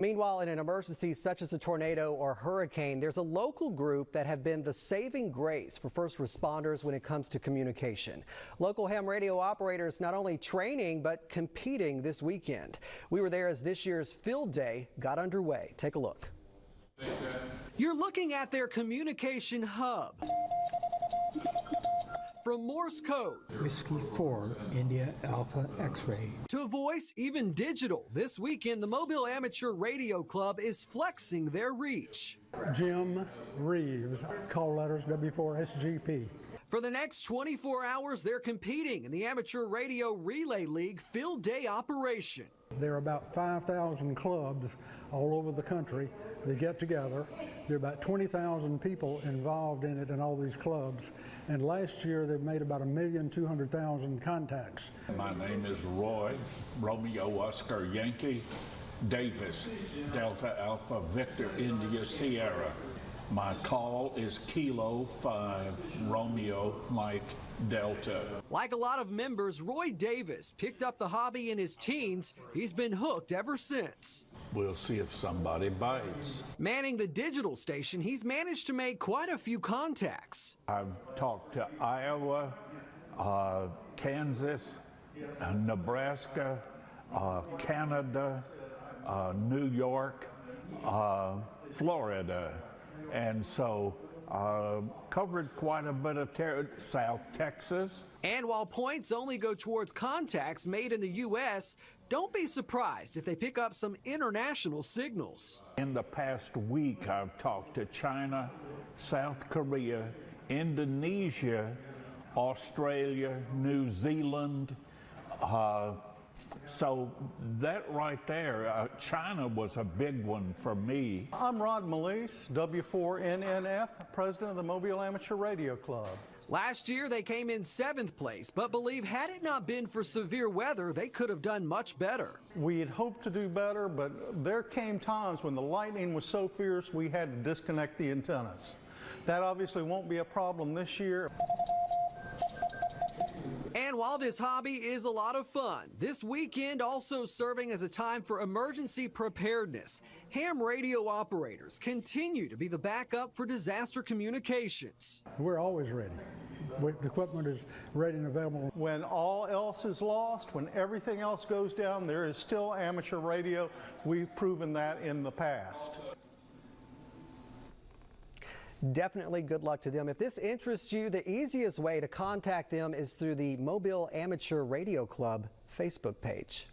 Meanwhile, in an emergency such as a tornado or hurricane, there's a local group that have been the saving grace for first responders when it comes to communication. Local ham radio operators not only training but competing this weekend. We were there as this year's Field Day got underway. Take a look. You're looking at their communication hub. From Morse code, Whiskey 4, India Alpha X-ray, to voice, even digital, this weekend the Mobile Amateur Radio Club is flexing their reach. Jim Reeves, call letters W4SGP. For the next 24 hours, they're competing in the Amateur Radio Relay League Field Day operation. There are about 5,000 clubs all over the country that get together. There are about 20,000 people involved in it in all these clubs. And last year they've made about 1,200,000 contacts. My name is Roy, Romeo Oscar Yankee Davis, Delta Alpha Victor India Sierra. My call is Kilo 5 Romeo Mike Delta. Like a lot of members, Roy Davis picked up the hobby in his teens. He's been hooked ever since. We'll see if somebody bites. Manning the digital station, he's managed to make quite a few contacts. I've talked to Iowa, Kansas, Nebraska, Canada, New York, Florida. And so covered quite a bit of South Texas. And while points only go towards contacts made in the U.S., don't be surprised if they pick up some international signals. In the past week, I've talked to China, South Korea, Indonesia, Australia, New Zealand. So that right there, China was a big one for me. I'm Rod Melise, W4NNF, president of the Mobile Amateur Radio Club. Last year they came in 7th place, but believe had it not been for severe weather, they could have done much better. We had hoped to do better, but there came times when the lightning was so fierce we had to disconnect the antennas. That obviously won't be a problem this year. And while this hobby is a lot of fun, this weekend also serving as a time for emergency preparedness. Ham radio operators continue to be the backup for disaster communications. We're always ready. The equipment is ready and available. When all else is lost, when everything else goes down, there is still amateur radio. We've proven that in the past. Definitely good luck to them. If this interests you, the easiest way to contact them is through the Mobile Amateur Radio Club Facebook page.